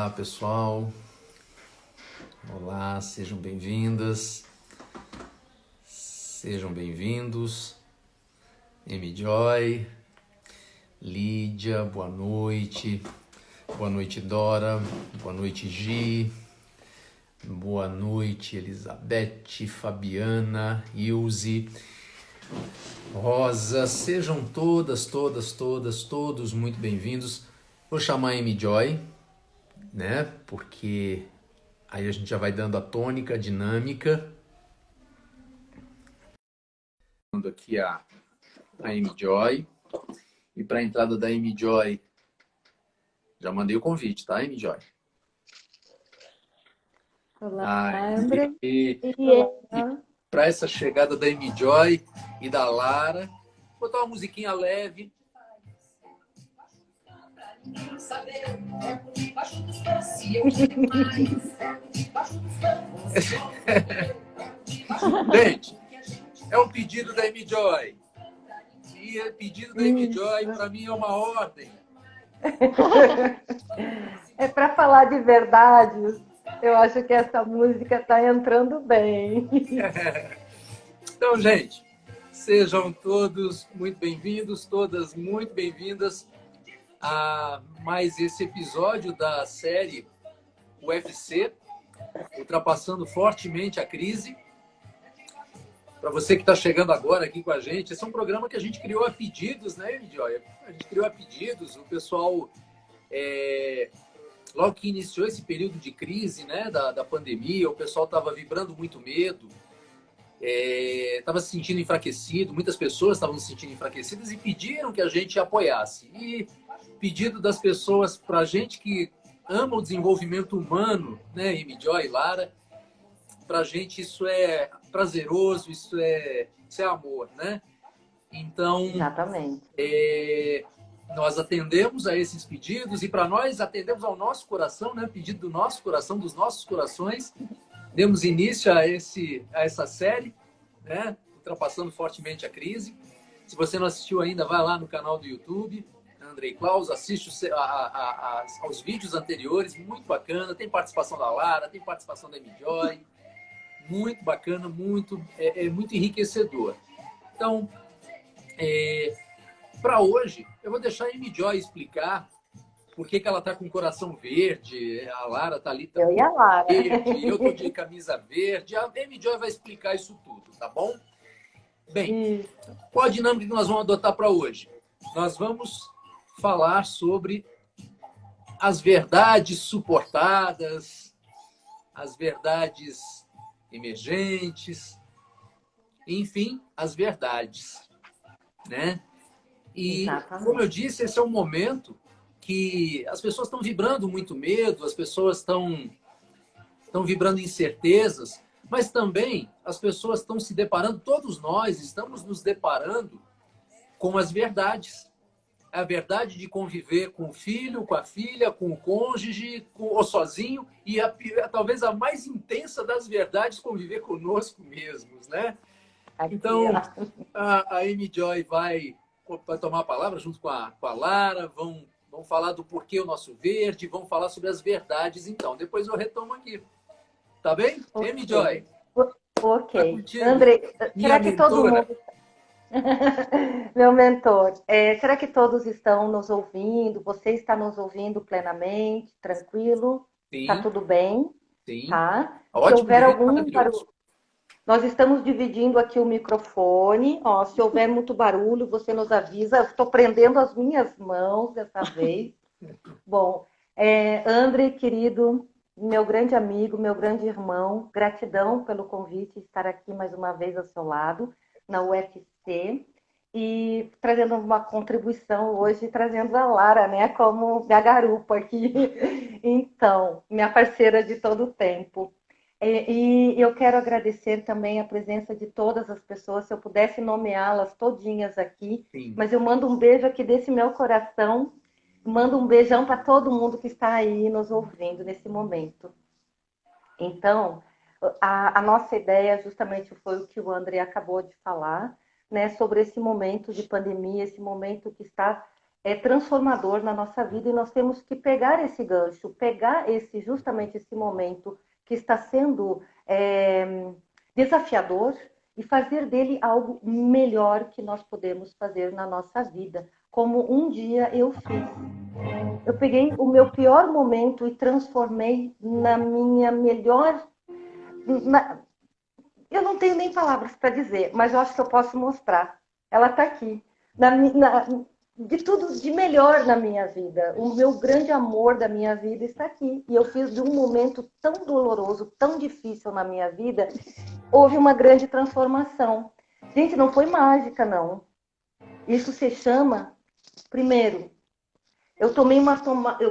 Olá, pessoal. Olá, sejam bem-vindas. Sejam bem-vindos. Amy Joy, Lídia, boa noite. Boa noite, Dora. Boa noite, Gi. Boa noite, Elizabeth, Fabiana, Ilze, Rosa. Sejam todos muito bem-vindos. Vou chamar a Amy Joy, né? Porque aí a gente já vai dando a tônica, a dinâmica. Aqui a Amy Joy. E para a entrada da Amy Joy, já mandei o convite, tá, Amy Joy? Olá, André. E para essa chegada da Amy Joy e da Lara, vou botar uma musiquinha leve. Gente, é um pedido da Amy Joy. E pedido da Amy Joy, para mim, é uma ordem. É para falar de verdade. Eu acho que essa música está entrando bem. Então, gente, sejam todos muito bem-vindos, todas muito bem-vindas a mais esse episódio da série UFC, Ultrapassando Fortemente a Crise. Para você que está chegando agora aqui com a gente, esse é um programa que a gente criou a pedidos, né, Joia? A gente criou a pedidos, o pessoal, logo que iniciou esse período de crise, né, da pandemia, o pessoal estava vibrando muito medo, estava se sentindo enfraquecido, muitas pessoas estavam se sentindo enfraquecidas e pediram que a gente apoiasse. E pedido das pessoas para a gente que ama o desenvolvimento humano, né, Amy Joy e Lara, para a gente isso é prazeroso, isso é amor, né? Então, Exatamente. nós atendemos a esses pedidos e para nós atendemos ao nosso coração, né? Pedido do nosso coração, dos nossos corações. Demos início a essa série, né? Ultrapassando Fortemente a Crise. Se você não assistiu ainda, vai lá no canal do YouTube, Andrei Claus, assiste aos vídeos anteriores, muito bacana. Tem participação da Lara, tem participação da Amy Joy. Muito bacana, muito enriquecedor. Então, para hoje, eu vou deixar a Amy Joy explicar por que ela está com o coração verde, a Lara está ali Eu e a Lara. verde, eu estou de camisa verde. A Amy Joy vai explicar isso tudo, tá bom? Bem, qual a dinâmica que nós vamos adotar para hoje? Nós vamos falar sobre as verdades suportadas, as verdades emergentes, enfim, as verdades, né? E, Exatamente. como eu disse, esse é um momento que as pessoas estão vibrando muito medo, as pessoas estão vibrando incertezas, mas também as pessoas estão se deparando, todos nós estamos nos deparando com as verdades. A verdade de conviver com o filho, com a filha, com o cônjuge, ou sozinho, e talvez a mais intensa das verdades, conviver conosco mesmos, né? Então, a Amy Joy vai tomar a palavra junto com a Lara, vão falar do porquê o nosso verde, vão falar sobre as verdades, então. Depois eu retomo aqui. Tá bem? Okay. Amy Joy. Ok. André, será que todo mundo... Meu mentor, será que todos estão nos ouvindo? Você está nos ouvindo plenamente, tranquilo? Sim. Tá tudo bem? Sim. Tá? Ótimo, se houver algum barulho, nós estamos dividindo aqui o microfone. Ó, se houver muito barulho, você nos avisa. Eu estou prendendo as minhas mãos dessa vez. Bom, André, querido, meu grande amigo, meu grande irmão, gratidão pelo convite de estar aqui mais uma vez ao seu lado, na UFC, e trazendo uma contribuição hoje, trazendo a Lara, né, como minha garupa aqui. Então, minha parceira de todo o tempo. E eu quero agradecer também a presença de todas as pessoas, se eu pudesse nomeá-las todinhas aqui, Sim. Mas eu mando um beijo aqui desse meu coração, mando um beijão para todo mundo que está aí nos ouvindo nesse momento. Então, a nossa ideia justamente foi o que o André acabou de falar, né, sobre esse momento de pandemia, esse momento que está transformador na nossa vida e nós temos que pegar esse gancho, pegar justamente esse momento que está sendo desafiador e fazer dele algo melhor que nós podemos fazer na nossa vida, como um dia eu fiz. Eu peguei o meu pior momento e transformei na minha melhor. Eu não tenho nem palavras para dizer, mas eu acho que eu posso mostrar. Ela está aqui. De tudo de melhor na minha vida. O meu grande amor da minha vida está aqui. E eu fiz de um momento tão doloroso, tão difícil na minha vida, houve uma grande transformação. Gente, não foi mágica, não. Isso se chama, primeiro, eu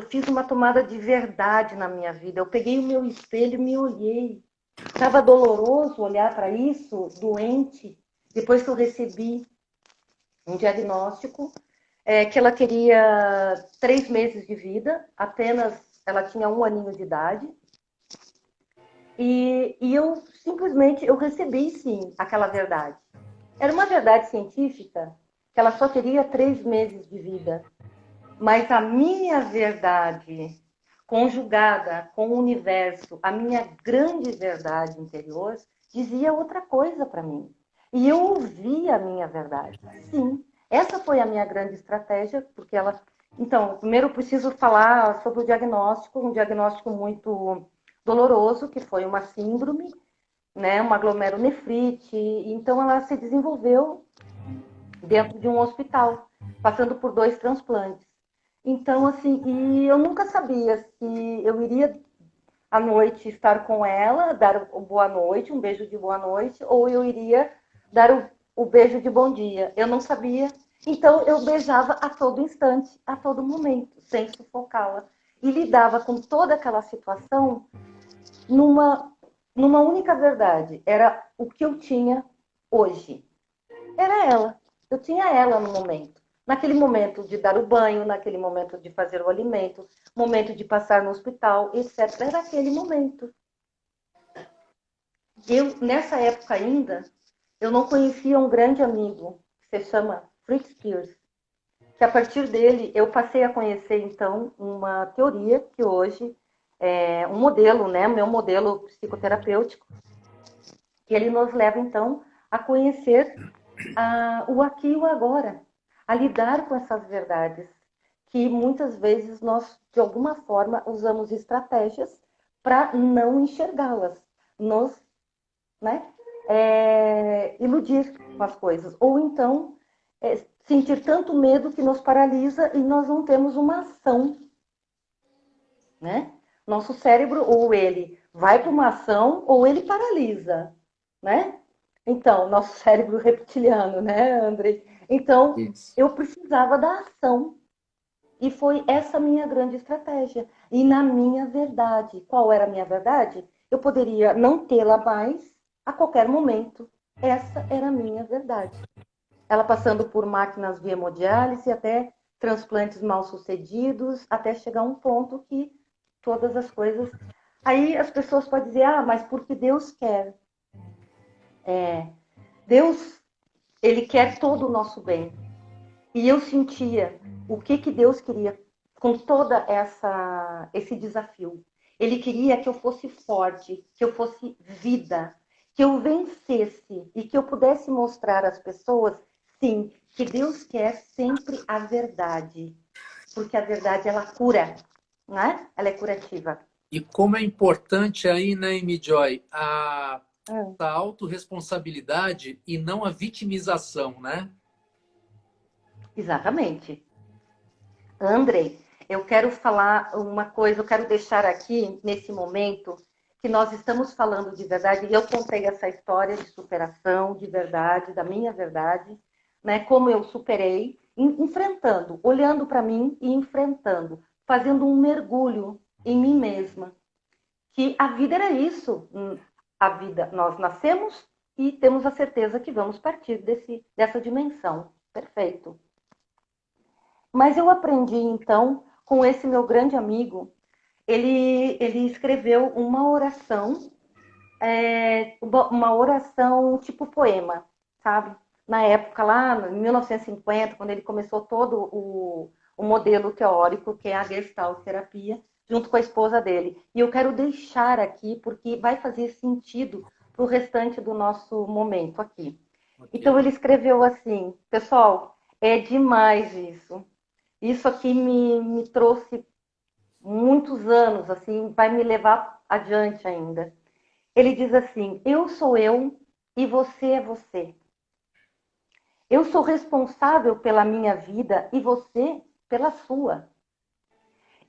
fiz uma tomada de verdade na minha vida. Eu peguei o meu espelho e me olhei. Estava doloroso olhar para isso, doente, depois que eu recebi um diagnóstico que ela teria 3 meses de vida, apenas ela tinha 1 aninho de idade. E eu simplesmente eu recebi, sim, aquela verdade. Era uma verdade científica que ela só teria 3 meses de vida. Mas a minha verdade, conjugada com o universo, a minha grande verdade interior, dizia outra coisa para mim. E eu ouvi a minha verdade. Sim, essa foi a minha grande estratégia, porque ela... Então, primeiro eu preciso falar sobre o diagnóstico, um diagnóstico muito doloroso, que foi uma síndrome, né, uma glomerulonefrite. Então, ela se desenvolveu dentro de um hospital, passando por 2 transplantes. Então, assim, e eu nunca sabia se eu iria à noite estar com ela, dar o boa noite, um beijo de boa noite, ou eu iria dar o beijo de bom dia. Eu não sabia. Então, eu beijava a todo instante, a todo momento, sem sufocá-la. E lidava com toda aquela situação numa única verdade. Era o que eu tinha hoje. Era ela. Eu tinha ela no momento. Naquele momento de dar o banho, naquele momento de fazer o alimento, momento de passar no hospital, etc. Era aquele momento. Nessa época ainda, eu não conhecia um grande amigo, que se chama Fritz Pierce, que a partir dele eu passei a conhecer, então, uma teoria que hoje é um modelo, né? Meu modelo psicoterapêutico, que ele nos leva, então, a conhecer o aqui e o agora, a lidar com essas verdades, que muitas vezes nós, de alguma forma, usamos estratégias para não enxergá-las, nos iludir com as coisas, ou então sentir tanto medo que nos paralisa e nós não temos uma ação, né? Nosso cérebro, ou ele vai para uma ação, ou ele paralisa, né? Então, nosso cérebro reptiliano, né, Andrei? Então, Isso. eu precisava da ação. E foi essa minha grande estratégia. E na minha verdade, qual era a minha verdade? Eu poderia não tê-la mais a qualquer momento. Essa era a minha verdade. Ela passando por máquinas de hemodiálise, até transplantes mal sucedidos, até chegar a um ponto que todas as coisas... Aí as pessoas podem dizer, mas porque Deus quer. Deus, ele quer todo o nosso bem. E eu sentia o que Deus queria com toda esse desafio. Ele queria que eu fosse forte, que eu fosse vida, que eu vencesse e que eu pudesse mostrar às pessoas, sim, que Deus quer sempre a verdade. Porque a verdade, ela cura, né? Ela é curativa. E como é importante aí, né, Amy Joy, Hum. a autorresponsabilidade e não a vitimização, né? Exatamente. Andrei, eu quero falar uma coisa, eu quero deixar aqui, nesse momento, que nós estamos falando de verdade, e eu contei essa história de superação, de verdade, da minha verdade, né? Como eu superei, enfrentando, olhando para mim e enfrentando, fazendo um mergulho em mim mesma. Que a vida era isso. A vida, nós nascemos e temos a certeza que vamos partir dessa dimensão. Perfeito. Mas eu aprendi, então, com esse meu grande amigo, ele escreveu uma oração, uma oração tipo poema, sabe? Na época lá, em 1950, quando ele começou todo o modelo teórico, que é a Gestalt terapia, junto com a esposa dele. E eu quero deixar aqui, porque vai fazer sentido para o restante do nosso momento aqui. Então, Ok. ele escreveu assim, pessoal, é demais isso. Isso aqui me trouxe muitos anos, assim, vai me levar adiante ainda. Ele diz assim, eu sou eu e você é você. Eu sou responsável pela minha vida e você pela sua.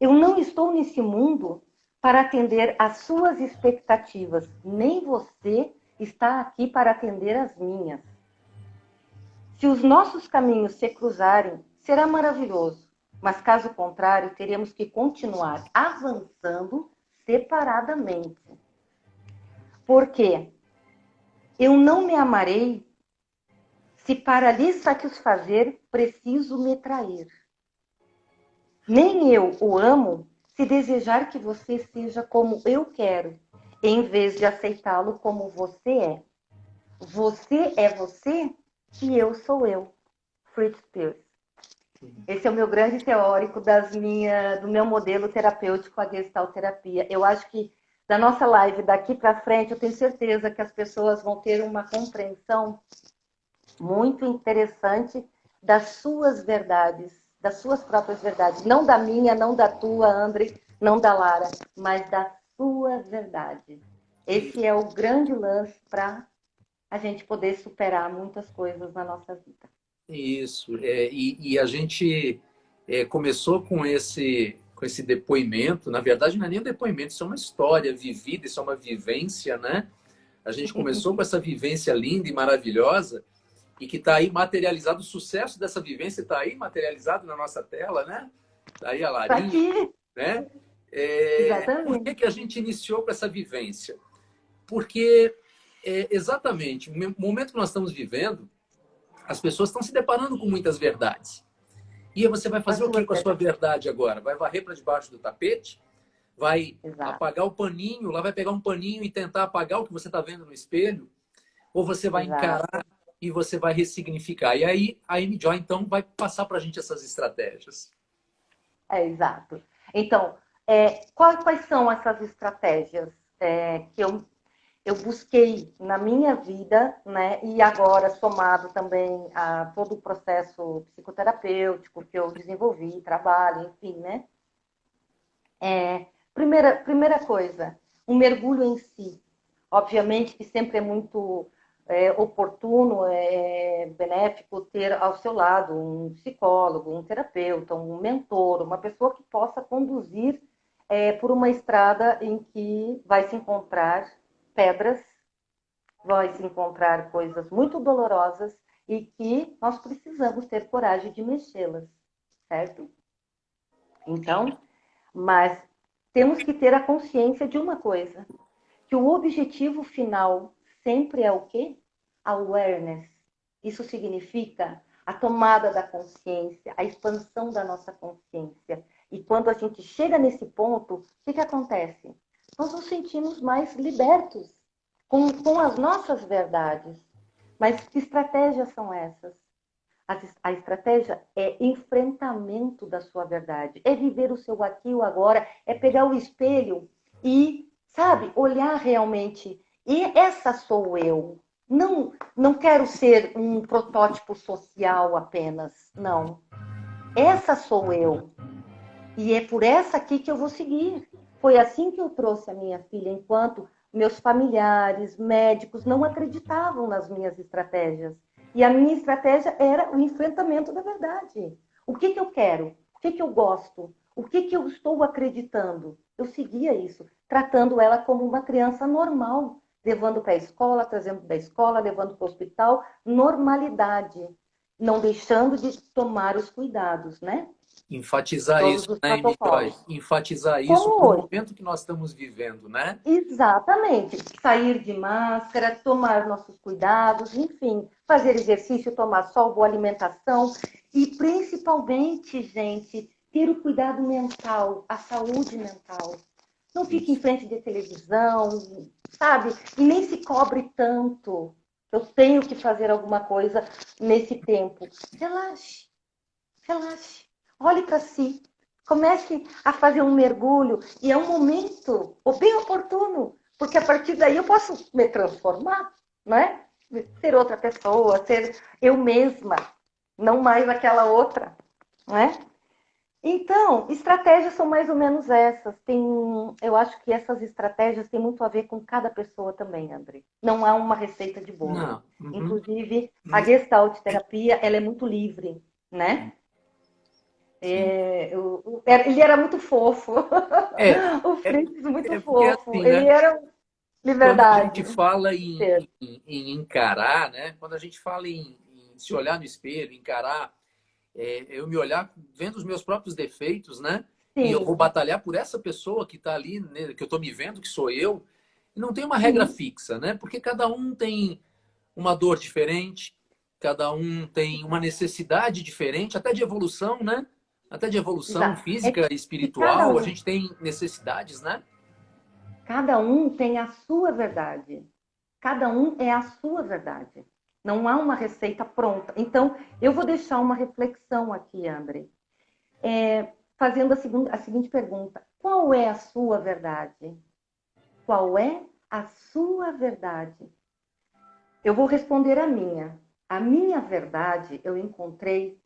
Eu não estou nesse mundo para atender às suas expectativas, nem você está aqui para atender às minhas. Se os nossos caminhos se cruzarem, será maravilhoso, mas caso contrário, teremos que continuar avançando separadamente. Porque eu não me amarei se para lhe satisfazer preciso me trair. Nem eu o amo se desejar que você seja como eu quero, em vez de aceitá-lo como você é. Você é você e eu sou eu. Fritz Perls. Esse é o meu grande teórico do meu modelo terapêutico, a Gestalt terapia. Eu acho que da nossa live daqui para frente, eu tenho certeza que as pessoas vão ter uma compreensão muito interessante das suas verdades, das suas próprias verdades. Não da minha, não da tua, André, não da Lara, mas da sua verdade. Esse é o grande lance para a gente poder superar muitas coisas na nossa vida. Isso. E a gente começou com esse depoimento. Na verdade, não é nem um depoimento, isso é uma história vivida, isso é uma vivência, né? A gente começou com essa vivência linda e maravilhosa e que está aí materializado, o sucesso dessa vivência está aí materializado na nossa tela, né? Está aí a Tá Larinha, aqui, né? Por que exatamente. que a gente iniciou com essa vivência? Porque, exatamente, no momento que nós estamos vivendo, as pessoas estão se deparando com muitas verdades. E aí você vai Com a fazer o sua que com a sua verdade. verdade agora? Vai varrer para debaixo do tapete? Vai Exato, apagar o paninho? Lá vai pegar um paninho e tentar apagar o que você está vendo no espelho? Ou você vai exato. encarar e você vai ressignificar? E aí a Amy Joy, então, vai passar para a gente essas estratégias. Exato. Então, quais são essas estratégias que eu busquei na minha vida, né? E agora somado também a todo o processo psicoterapêutico que eu desenvolvi, trabalho, enfim, né? Primeira coisa, um mergulho em si. Obviamente que sempre é muito oportuno, benéfico ter ao seu lado um psicólogo, um terapeuta, um mentor, uma pessoa que possa conduzir por uma estrada em que vai se encontrar pedras, vai se encontrar coisas muito dolorosas e que nós precisamos ter coragem de mexê-las, certo? Então, mas temos que ter a consciência de uma coisa, que o objetivo final sempre é o quê? Awareness. Isso significa a tomada da consciência, a expansão da nossa consciência. E quando a gente chega nesse ponto, o que acontece? Nós nos sentimos mais libertos com as nossas verdades. Mas que estratégias são essas? A estratégia é enfrentamento da sua verdade, é viver o seu aqui e o agora, é pegar o espelho e, sabe, olhar realmente. E essa sou eu. Não quero ser um protótipo social apenas, não. Essa sou eu. E é por essa aqui que eu vou seguir. Foi assim que eu trouxe a minha filha, enquanto meus familiares, médicos não acreditavam nas minhas estratégias. E a minha estratégia era o enfrentamento da verdade. O que eu quero? O que eu gosto? O que eu estou acreditando? Eu seguia isso, tratando ela como uma criança normal, levando para a escola, trazendo da escola, levando para o hospital, normalidade, não deixando de tomar os cuidados, né? Enfatizar Todos isso, os né, Amy Joy? protocolos. Enfatizar isso Como para o hoje. momento que nós estamos vivendo, né? Exatamente. Sair de máscara, tomar nossos cuidados, enfim, fazer exercício, tomar sol, boa alimentação e principalmente, gente, ter o cuidado mental, a saúde mental. Não fique em Isso. frente de televisão, sabe? E nem se cobre tanto. Eu tenho que fazer alguma coisa nesse tempo. Relaxe, relaxe. Olhe para si. Comece a fazer um mergulho. E é um momento bem oportuno. Porque a partir daí eu posso me transformar, não é? Ser outra pessoa, ser eu mesma. Não mais aquela outra, não é? Então, estratégias são mais ou menos essas. Eu acho que essas estratégias têm muito a ver com cada pessoa também, André. Não há uma receita de bolo. Não. Uhum. Inclusive, a Gestalt terapia, ela é muito livre, né? Sim. Ele era muito fofo. É, O é, Fritz, muito é porque fofo. assim, Ele né? era Quando a liberdade. gente fala em encarar, né? Quando a gente fala em se olhar no espelho, encarar, eu me olhar vendo os meus próprios defeitos, né? E eu vou Sim, batalhar por essa pessoa que está ali, né, que eu estou me vendo, que sou eu. E não tem uma regra sim, fixa, né? Porque cada um tem uma dor diferente, cada um tem uma necessidade diferente, até de evolução, né? Até de evolução exato. É física e que cada espiritual, a um, gente tem necessidades, né? cada um tem a sua verdade. Cada um é a sua verdade. Não há uma receita pronta. Então, eu vou deixar uma reflexão aqui, André, fazendo a seguinte pergunta: qual é a sua verdade? Qual é a sua verdade? Eu vou responder a minha. A minha verdade eu encontrei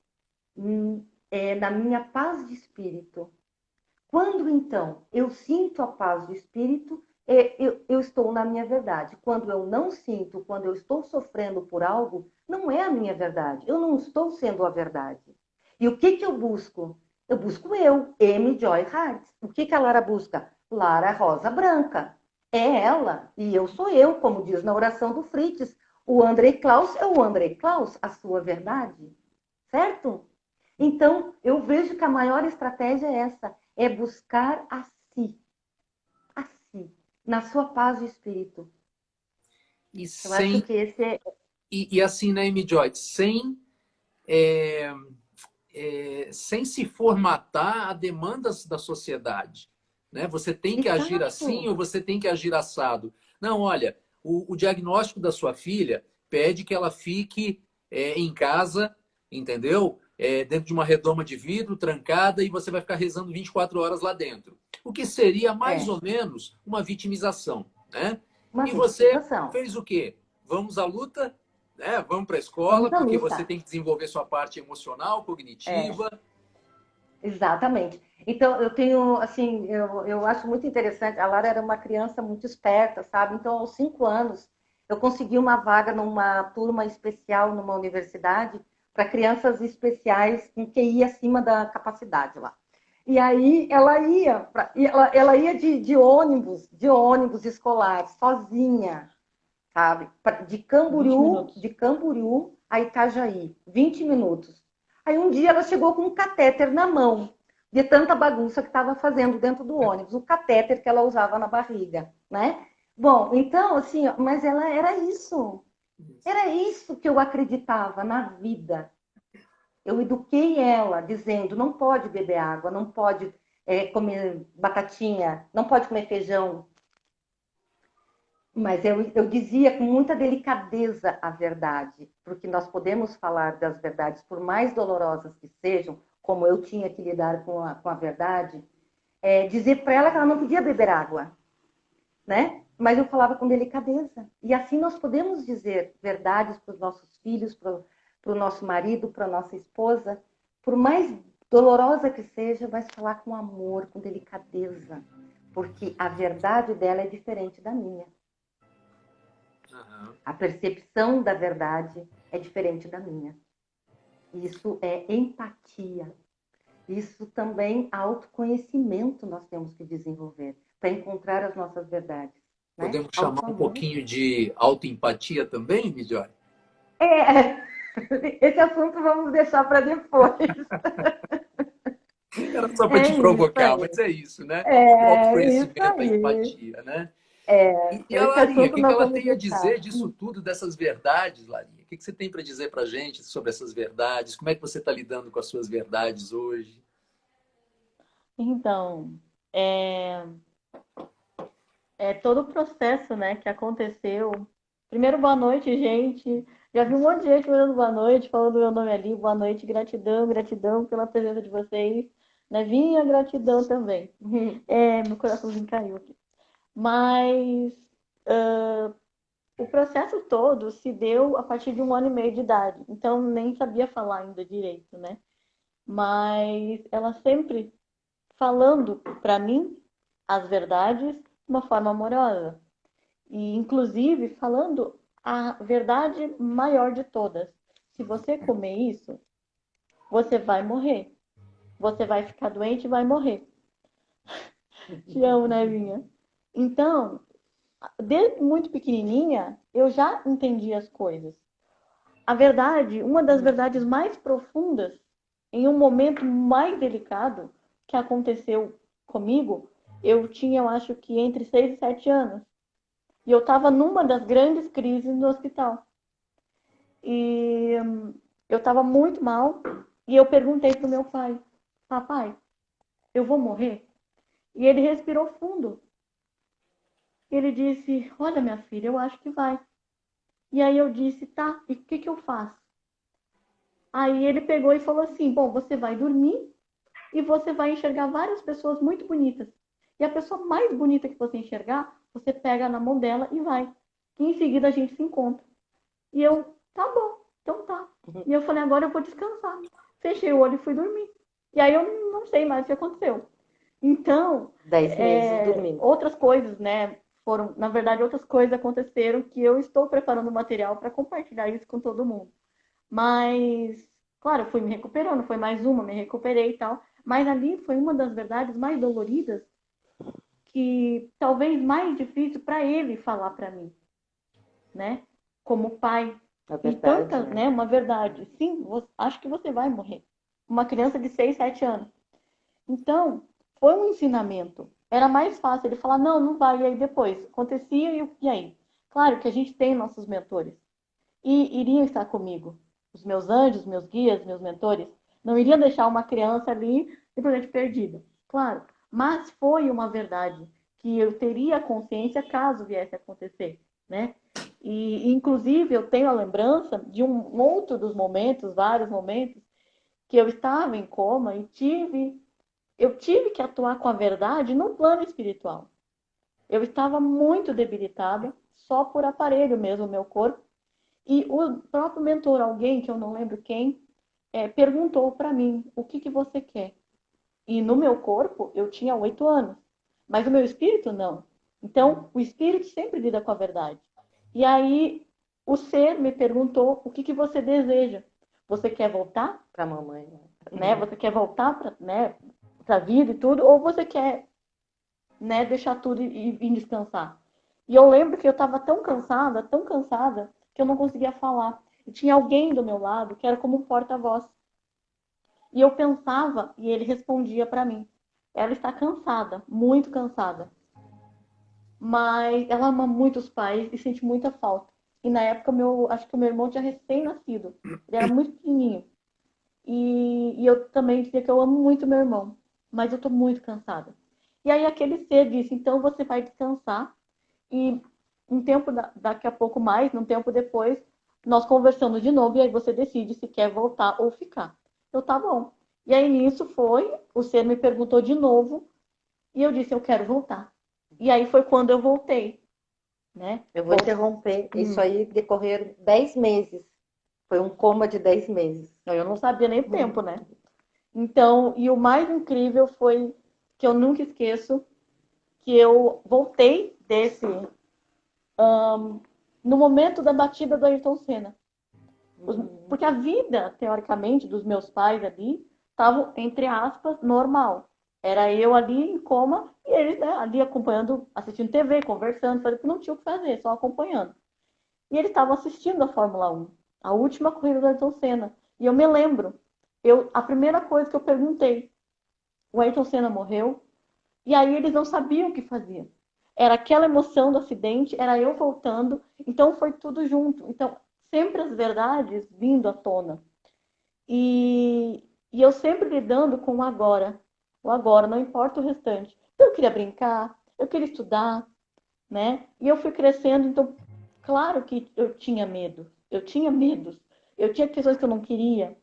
na minha paz de espírito. Quando então eu sinto a paz do espírito, eu estou na minha verdade. Quando eu não sinto, quando eu estou sofrendo por algo, não é a minha verdade. Eu não estou sendo a verdade. E o que eu busco? Eu busco eu, M. Joy Hart. O que a Lara busca? Lara Rosa Branca. É ela e eu sou eu, como diz na oração do Fritz. O Andrei Klaus é o Andrei Klaus, a sua verdade. Certo? Então, eu vejo que a maior estratégia é essa, é buscar a si, na sua paz de espírito. E Eu acho sem que esse é e assim, né, Amy Joyce, é, sem se formatar a demandas da sociedade. Né? Você tem que agir assim exato. ou você tem que agir assado. Não, olha, o diagnóstico da sua filha pede que ela fique em casa, entendeu? Dentro de uma redoma de vidro, trancada, e você vai ficar rezando 24 horas lá dentro. O que seria mais É ou menos uma vitimização. Né? uma E você vitimização. fez o quê? Vamos à luta, né? Vamos para a escola, Vamos à porque luta. você tem que desenvolver sua parte emocional, É, cognitiva. exatamente. Então, eu tenho, assim, eu acho muito interessante. A Lara era uma criança muito esperta, sabe? Então, aos 5 anos, eu consegui uma vaga numa turma especial numa universidade para crianças especiais com QI acima da capacidade lá. E aí ela ia de ônibus escolar, sozinha, sabe? De Camboriú a Itajaí, 20 minutos. Aí um dia ela chegou com um catéter na mão, de tanta bagunça que estava fazendo dentro do ônibus, o catéter que ela usava na barriga, né? Bom, então, assim, mas ela era isso que eu acreditava na vida. Eu eduquei ela dizendo, não pode beber água, não pode comer batatinha, não pode comer feijão, mas eu dizia com muita delicadeza a verdade, porque nós podemos falar das verdades, por mais dolorosas que sejam, como eu tinha que lidar com a verdade, dizer para ela que ela não podia beber água, né? Mas eu falava com delicadeza. E assim nós podemos dizer verdades para os nossos filhos, para o nosso marido, para a nossa esposa, por mais dolorosa que seja, mas falar com amor, com delicadeza, porque a verdade dela é diferente da minha. Aham. A percepção da verdade é diferente da minha. Isso é empatia. Isso também autoconhecimento nós temos que desenvolver para encontrar as nossas verdades, né? Podemos chamar um Autoamor. pouquinho de autoempatia também, Midiori? É, esse assunto vamos deixar para depois. Era só para É te isso provocar, aí. mas é isso, né? O É isso autoconhecimento, a aí. empatia, né? E a Esse Larinha, o assunto que que nós ela vamos tem a deixar. dizer disso tudo, dessas verdades, Larinha? O que que você tem para dizer para a gente sobre essas verdades? Como é que você está lidando com as suas verdades hoje? Então, é, é todo o processo, né, que aconteceu. Primeiro, boa noite, gente. Já vi um monte de gente mandando boa noite, falando meu nome ali, boa noite, gratidão, gratidão pela presença de vocês. Nevinha, gratidão também. Meu coraçãozinho caiu aqui. Mas o processo todo se deu a partir de 1 ano e meio de idade. Então, nem sabia falar ainda direito, né? Mas ela sempre falando para mim as verdades de uma forma amorosa. E, inclusive, falando a verdade maior de todas. Se você comer isso, você vai morrer. Você vai ficar doente e vai morrer. Te amo, Nevinha. Então, desde muito pequenininha, eu já entendi as coisas. A verdade, uma das verdades mais profundas, em um momento mais delicado que aconteceu comigo, eu tinha, eu acho que entre 6 e 7 anos. E eu estava numa das grandes crises no hospital. E eu estava muito mal. E eu perguntei pro meu pai: papai, eu vou morrer? E ele respirou fundo. E ele disse: olha, minha filha, eu acho que vai. E aí eu disse: tá, e o que eu faço? Aí ele pegou e falou assim: bom, você vai dormir e você vai enxergar várias pessoas muito bonitas. E a pessoa mais bonita que você enxergar, você pega na mão dela e vai. E em seguida a gente se encontra. E eu, tá bom, então tá. E eu falei: agora eu vou descansar. Fechei o olho e fui dormir. E aí eu não sei mais o que aconteceu. Então, 10 meses dormindo. outras coisas, né? Foram, na verdade, outras coisas aconteceram que eu estou preparando material para compartilhar isso com todo mundo. Mas, claro, fui me recuperando, foi mais uma, me recuperei e tal. Mas ali foi uma das verdades mais doloridas, que talvez mais difícil para ele falar para mim, né? Como pai. É E verdade, tanta, né? Uma verdade. Sim, acho que você vai morrer. Uma criança de 6, 7 anos. Então, foi um ensinamento. Era mais fácil ele falar: não, não vai. E aí depois acontecia e aí? Claro que a gente tem nossos mentores. E iriam estar comigo. Os meus anjos, meus guias, meus mentores. Não iriam deixar uma criança ali simplesmente perdida. Claro. Mas foi uma verdade que eu teria consciência caso viesse a acontecer, né? E, inclusive, eu tenho a lembrança de um outro dos momentos, vários momentos, que eu estava em coma e eu tive que atuar com a verdade no plano espiritual. Eu estava muito debilitada, só por aparelho mesmo, meu corpo. E o próprio mentor, alguém que eu não lembro quem, perguntou para mim: o que você quer? E no meu corpo eu tinha 8 anos, mas o meu espírito não. Então, o espírito sempre lida com a verdade. E aí o ser me perguntou: o que você deseja? Você quer voltar? para a mamãe. Né? Você quer voltar para, né, a vida e tudo? Ou você quer, né, deixar tudo e descansar? E eu lembro que eu estava tão cansada, que eu não conseguia falar. E tinha alguém do meu lado que era como um porta-voz. E eu pensava e ele respondia para mim: ela está cansada, muito cansada. Mas ela ama muito os pais e sente muita falta. E na época, acho que o meu irmão tinha recém-nascido. Ele era muito pequenininho. E eu também dizia que eu amo muito meu irmão. Mas eu estou muito cansada. E aí aquele ser disse: então você vai descansar. E um tempo, daqui a pouco mais, um tempo depois, nós conversamos de novo. E aí você decide se quer voltar ou ficar. Eu, tá bom. E aí nisso foi, o ser me perguntou de novo. E eu disse: eu quero voltar. E aí foi quando eu voltei, né? Eu vou interromper. Isso aí decorreram 10 meses. Foi um coma de 10 meses. Eu não sabia nem o tempo, né? Então, e o mais incrível foi que eu nunca esqueço que eu voltei no momento da batida do Ayrton Senna. Porque a vida, teoricamente, dos meus pais ali estava, entre aspas, normal. Era eu ali em coma e eles, né, ali acompanhando, assistindo TV, conversando, fazendo, não tinha o que fazer, só acompanhando. E eles estavam assistindo a Fórmula 1, a última corrida do Ayrton Senna. E eu me lembro, a primeira coisa que eu perguntei: o Ayrton Senna morreu? E aí eles não sabiam o que faziam. Era aquela emoção do acidente, era eu voltando, então foi tudo junto. Então, sempre as verdades vindo à tona. E eu sempre lidando com o agora, não importa o restante. Então, eu queria brincar, eu queria estudar, né? E eu fui crescendo, então, claro que eu tinha medo. eu tinha medos, eu tinha questões que eu não queria.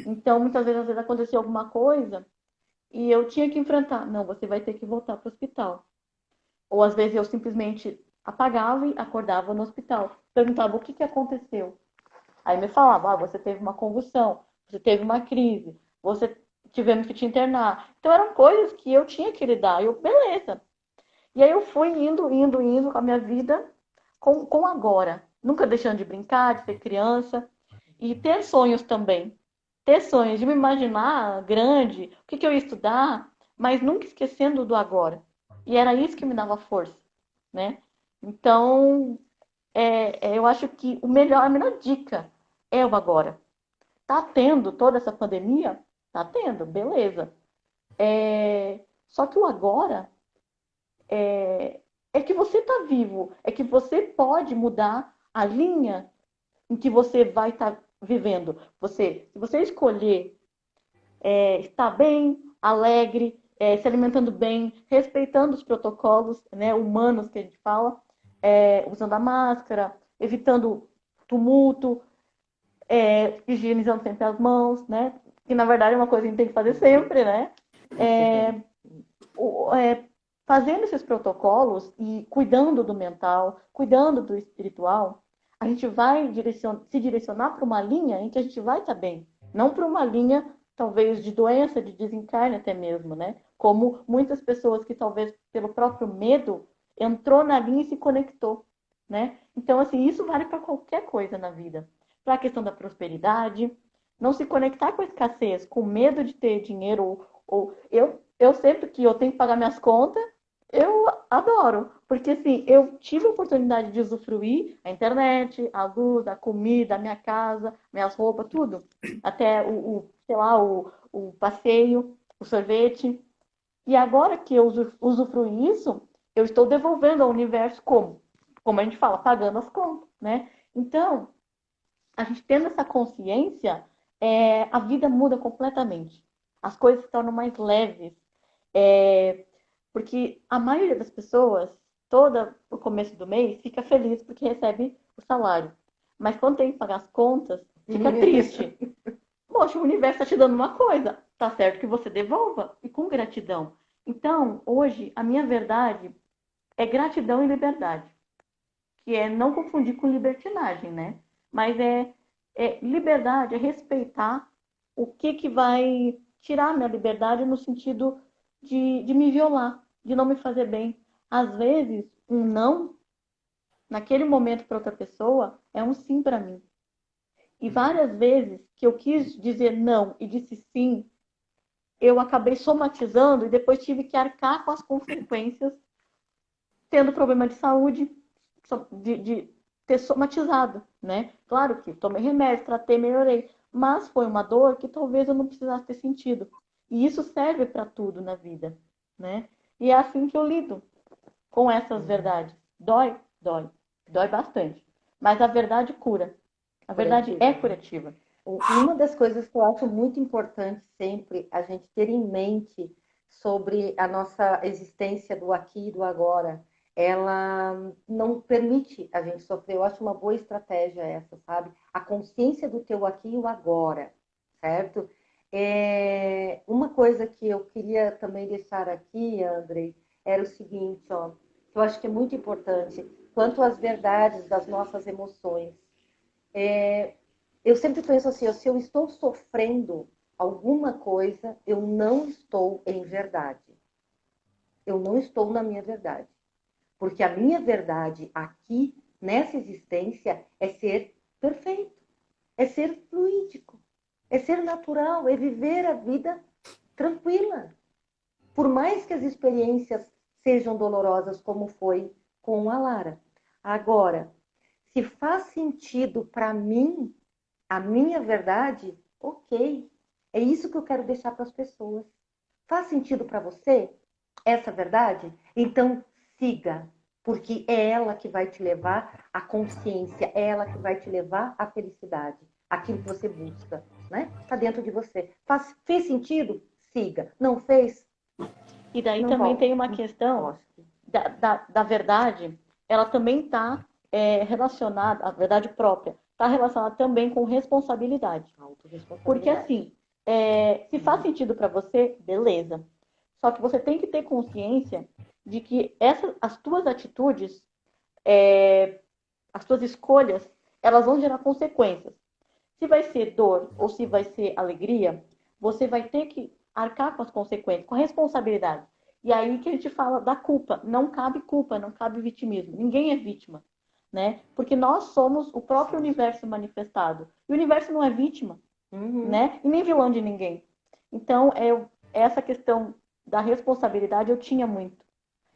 Então, muitas vezes, às vezes acontecia alguma coisa e eu tinha que enfrentar. Não, você vai ter que voltar para o hospital. Ou às vezes eu simplesmente apagava e acordava no hospital. Perguntava o que aconteceu. Aí me falava, você teve uma convulsão, você teve uma crise, você tivemos que te internar. Então eram coisas que eu tinha que lidar. Eu, beleza. E aí eu fui indo com a minha vida com agora. Nunca deixando de brincar, de ser criança. E ter sonhos também. Ter sonhos, de me imaginar grande, o que eu ia estudar, mas nunca esquecendo do agora. E era isso que me dava força, né? Então, eu acho que a melhor dica é o agora. Tá tendo toda essa pandemia? Tá tendo, beleza. Só que o agora é que você tá vivo, é que você pode mudar a linha em que você vai estar vivendo. Se você escolher estar bem, alegre, se alimentando bem, respeitando os protocolos, né, humanos que a gente fala, usando a máscara, evitando tumulto, higienizando sempre as mãos, né? Que na verdade é uma coisa que a gente tem que fazer sempre, né? Fazendo esses protocolos e cuidando do mental, cuidando do espiritual, a gente vai se direcionar para uma linha em que a gente vai estar bem, não para uma linha talvez de doença, de desencarne até mesmo, né? Como muitas pessoas que talvez pelo próprio medo entrou na linha e se conectou, né? Então assim, isso vale para qualquer coisa na vida, para a questão da prosperidade, não se conectar com a escassez, com medo de ter dinheiro ou eu sempre que eu tenho que pagar minhas contas, eu adoro, porque assim, eu tive a oportunidade de usufruir a internet, a luz, a comida, a minha casa, minhas roupas, tudo. Até sei lá, o passeio, o sorvete. E agora que eu usufruí isso, eu estou devolvendo ao universo como? Como a gente fala, pagando as contas, né? Então, a gente tendo essa consciência, a vida muda completamente. As coisas se tornam mais leves. Porque a maioria das pessoas, toda o começo do mês, fica feliz porque recebe o salário. Mas quando tem que pagar as contas, fica triste. Poxa, o universo está te dando uma coisa. Tá certo que você devolva. E com gratidão. Então, hoje, a minha verdade é gratidão e liberdade. Que é não confundir com libertinagem, né? Mas liberdade, é respeitar o que vai tirar minha liberdade no sentido de me violar, de não me fazer bem. Às vezes, um não, naquele momento para outra pessoa, é um sim para mim. E várias vezes que eu quis dizer não e disse sim, eu acabei somatizando e depois tive que arcar com as consequências, tendo problema de saúde, de ter somatizado, né? Claro que tomei remédio, tratei, melhorei, mas foi uma dor que talvez eu não precisasse ter sentido. E isso serve para tudo na vida, né? E é assim que eu lido com essas verdades. Dói, dói, dói bastante, mas a verdade cura. A verdade é curativa. Uma das coisas que eu acho muito importante sempre a gente ter em mente sobre a nossa existência do aqui e do agora, ela não permite a gente sofrer. Eu acho uma boa estratégia essa, sabe? A consciência do teu aqui e o agora, certo? Uma coisa que eu queria também deixar aqui, Andrei, era o seguinte, ó, que eu acho que é muito importante, quanto às verdades das nossas emoções. Eu sempre penso assim, se eu estou sofrendo alguma coisa, eu não estou em verdade. Eu não estou na minha verdade. Porque a minha verdade aqui, nessa existência, é ser perfeito, é ser fluídico, é ser natural, é viver a vida tranquila. Por mais que as experiências sejam dolorosas, como foi com a Lara. Agora, se faz sentido para mim, a minha verdade, ok. É isso que eu quero deixar para as pessoas. Faz sentido para você essa verdade? Então siga, porque é ela que vai te levar à consciência, é ela que vai te levar à felicidade, aquilo que você busca, né? Está dentro de você. Fez sentido? Siga. Não fez? E daí Não também volta. tem uma questão da verdade, ela também está relacionada, a verdade própria, está relacionado também com responsabilidade. Porque assim, se faz sentido para você, beleza. Só que você tem que ter consciência de que as tuas atitudes, as tuas escolhas, elas vão gerar consequências. Se vai ser dor ou se vai ser alegria, você vai ter que arcar com as consequências, com a responsabilidade. E aí que a gente fala da culpa. Não cabe culpa, não cabe vitimismo. Ninguém é vítima, né? Porque nós somos o próprio universo manifestado. E o universo não é vítima, né? E nem vilão de ninguém. Então, essa questão da responsabilidade eu tinha muito.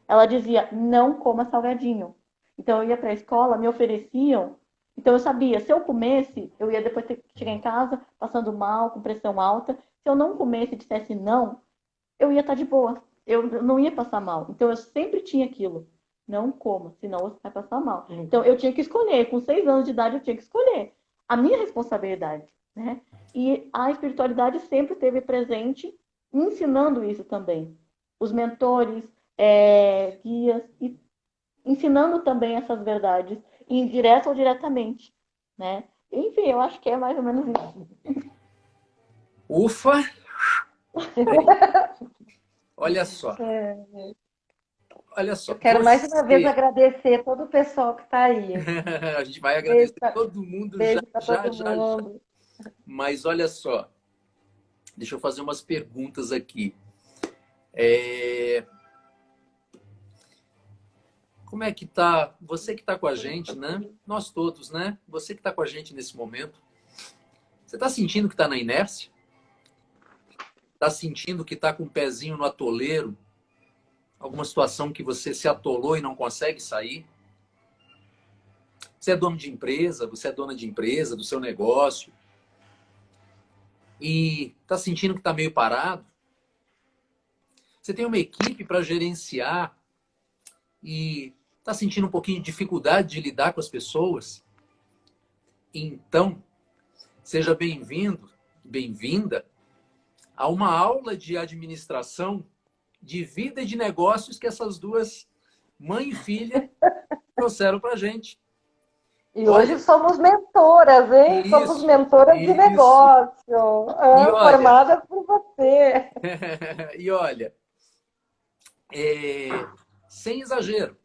Ela dizia, não coma salgadinho. Então, eu ia para a escola, me ofereciam. Então, eu sabia, se eu comesse, eu ia depois ter que chegar em casa passando mal, com pressão alta. Se eu não comesse e dissesse não, eu ia estar de boa. Eu não ia passar mal. Então, eu sempre tinha aquilo. Não coma, senão você vai passar mal. Então, eu tinha que escolher. Com 6 anos de idade, eu tinha que escolher. A minha responsabilidade, né? E a espiritualidade sempre esteve presente, ensinando isso também. Os mentores, guias, e ensinando também essas verdades, indireta ou diretamente, né? Enfim, eu acho que é mais ou menos isso. Ufa! Olha só. Olha só. Eu quero mais uma vez agradecer todo o pessoal que está aí. A gente vai agradecer todo mundo beijo já. Todo mundo. Mas olha só. Deixa eu fazer umas perguntas aqui. Como é que tá? Você que está com a gente, né? Nós todos, né? Você que está com a gente nesse momento. Você está sentindo que está na inércia? Está sentindo que está com o pezinho no atoleiro? Alguma situação que você se atolou e não consegue sair? Você é dono de empresa, você é dona de empresa, do seu negócio. E está sentindo que está meio parado? Você tem uma equipe para gerenciar e está sentindo um pouquinho de dificuldade de lidar com as pessoas? Então, seja bem-vindo, bem-vinda a uma aula de administração de vida e de negócios que essas duas, mãe e filha, trouxeram para a gente. E hoje somos mentoras, hein? Isso, somos mentoras de negócio, formadas por você. E olha, sem exagero,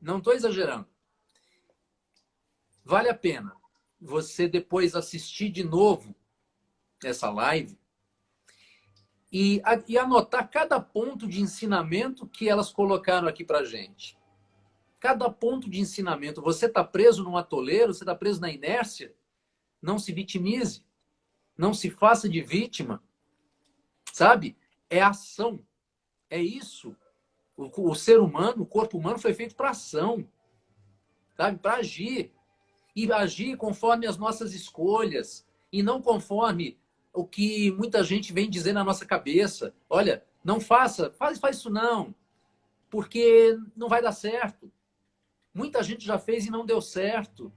não estou exagerando. Vale a pena você depois assistir de novo essa live e anotar cada ponto de ensinamento que elas colocaram aqui para gente. Cada ponto de ensinamento. Você está preso num atoleiro, você está preso na inércia? Não se vitimize. Não se faça de vítima. Sabe? É ação. É isso. O ser humano, o corpo humano foi feito para ação. Sabe? Para agir. E agir conforme as nossas escolhas. E não conforme o que muita gente vem dizer na nossa cabeça. Olha, não faz isso não. Porque não vai dar certo. Muita gente já fez e não deu certo.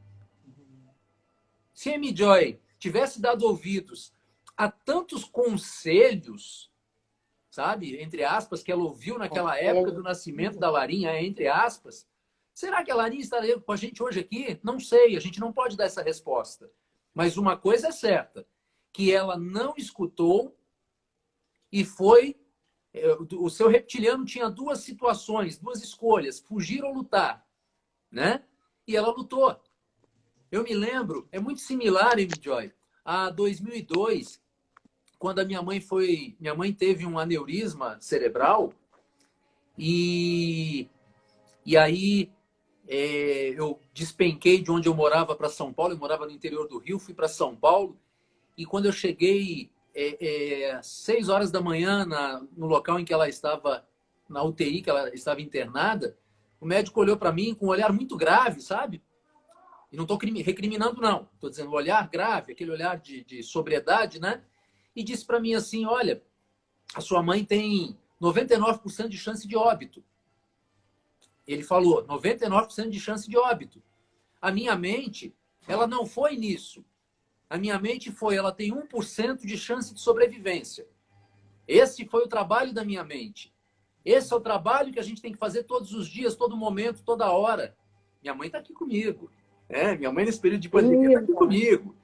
Se a Amy Joy tivesse dado ouvidos a tantos conselhos, sabe, entre aspas, que ela ouviu naquela época do nascimento da Larinha, entre aspas, será que a Larinha estaria com a gente hoje aqui? Não sei, a gente não pode dar essa resposta. Mas uma coisa é certa, que ela não escutou e foi... O seu reptiliano tinha duas situações, duas escolhas, fugir ou lutar. Né? E ela lutou. Eu me lembro, é muito similar, Amy Joy, a 2002, quando a minha mãe teve um aneurisma cerebral e aí eu despenquei de onde eu morava para São Paulo. Eu morava no interior do Rio, fui para São Paulo e quando eu cheguei 6 horas da manhã no local em que ela estava, na UTI, que ela estava internada, o médico olhou para mim com um olhar muito grave, sabe? E não estou recriminando, não. Estou dizendo um olhar grave, aquele olhar de sobriedade, né? E disse para mim assim, olha, a sua mãe tem 99% de chance de óbito. Ele falou, 99% de chance de óbito. A minha mente, ela não foi nisso. A minha mente foi, ela tem 1% de chance de sobrevivência. Esse foi o trabalho da minha mente. Esse é o trabalho que a gente tem que fazer todos os dias, todo momento, toda hora. Minha mãe está aqui comigo. Minha mãe nesse período de pandemia está aqui Linda. comigo.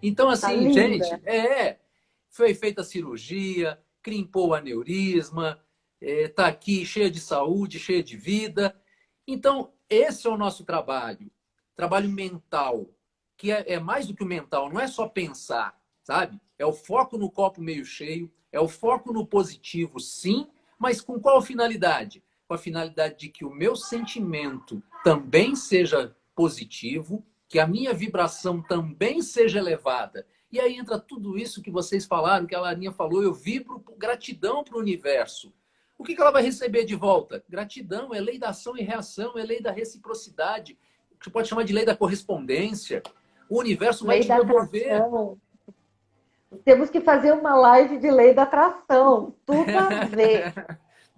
Então, Tá assim, gente, linda. foi feita a cirurgia, crimpou o aneurisma, está aqui cheia de saúde, cheia de vida. Então, esse é o nosso trabalho mental, que é mais do que o mental, não é só pensar, sabe? É o foco no copo meio cheio, é o foco no positivo, sim, mas com qual finalidade? Com a finalidade de que o meu sentimento também seja positivo, que a minha vibração também seja elevada. E aí entra tudo isso que vocês falaram, que a Larinha falou, eu vibro gratidão para o universo. O que ela vai receber de volta? Gratidão, é lei da ação e reação, é lei da reciprocidade, que você pode chamar de lei da correspondência. O universo vai Lei te da devolver. atração. Temos que fazer uma live de lei da atração. Tudo a ver.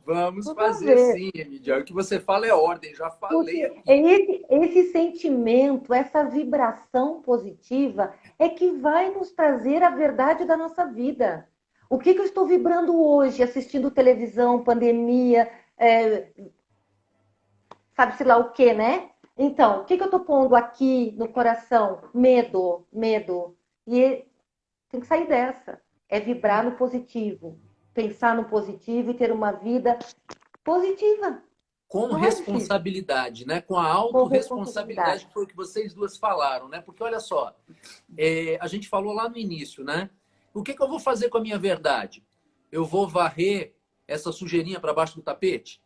Vamos Tudo a fazer ver. sim, Emidia. O que você fala é ordem, já falei Porque aqui. esse sentimento, essa vibração positiva é que vai nos trazer a verdade da nossa vida. O que eu estou vibrando hoje, assistindo televisão, pandemia, sabe-se lá o que, né? Então, o que eu estou pondo aqui no coração? Medo, medo. E tem que sair dessa. É vibrar no positivo. Pensar no positivo e ter uma vida positiva. Com Não é difícil. responsabilidade, né? Com a Com responsabilidade. autorresponsabilidade, que foi o que vocês duas falaram, né? Porque olha só, a gente falou lá no início, né? O que eu vou fazer com a minha verdade? Eu vou varrer essa sujeirinha para baixo do tapete,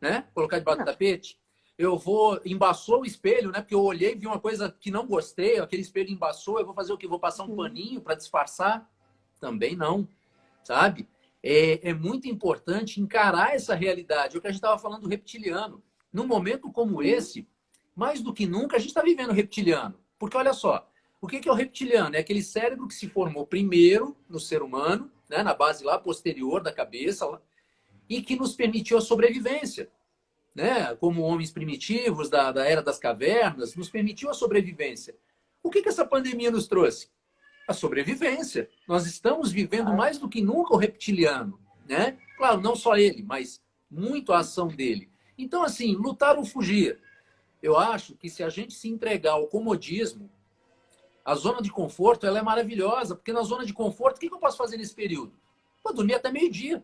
né? Colocar debaixo do Não. tapete. Eu vou embaçou o espelho, né? Porque eu olhei e vi uma coisa que não gostei, aquele espelho embaçou, eu vou fazer o quê? Vou passar um paninho para disfarçar? Também não, sabe? É muito importante encarar essa realidade. É o que a gente estava falando do reptiliano. Num momento como esse, mais do que nunca, a gente está vivendo reptiliano. Porque olha só, o que é o reptiliano? É aquele cérebro que se formou primeiro no ser humano, né, na base lá posterior da cabeça, e que nos permitiu a sobrevivência. Né? Como homens primitivos da era das cavernas, nos permitiu a sobrevivência. O que essa pandemia nos trouxe? A sobrevivência. Nós estamos vivendo Ah, mais do que nunca o reptiliano, né? Claro, não só ele, mas muito a ação dele. Então, assim, lutar ou fugir. Eu acho que se a gente se entregar ao comodismo, a zona de conforto ela é maravilhosa, porque na zona de conforto, o que eu posso fazer nesse período? Vou dormir até meio-dia.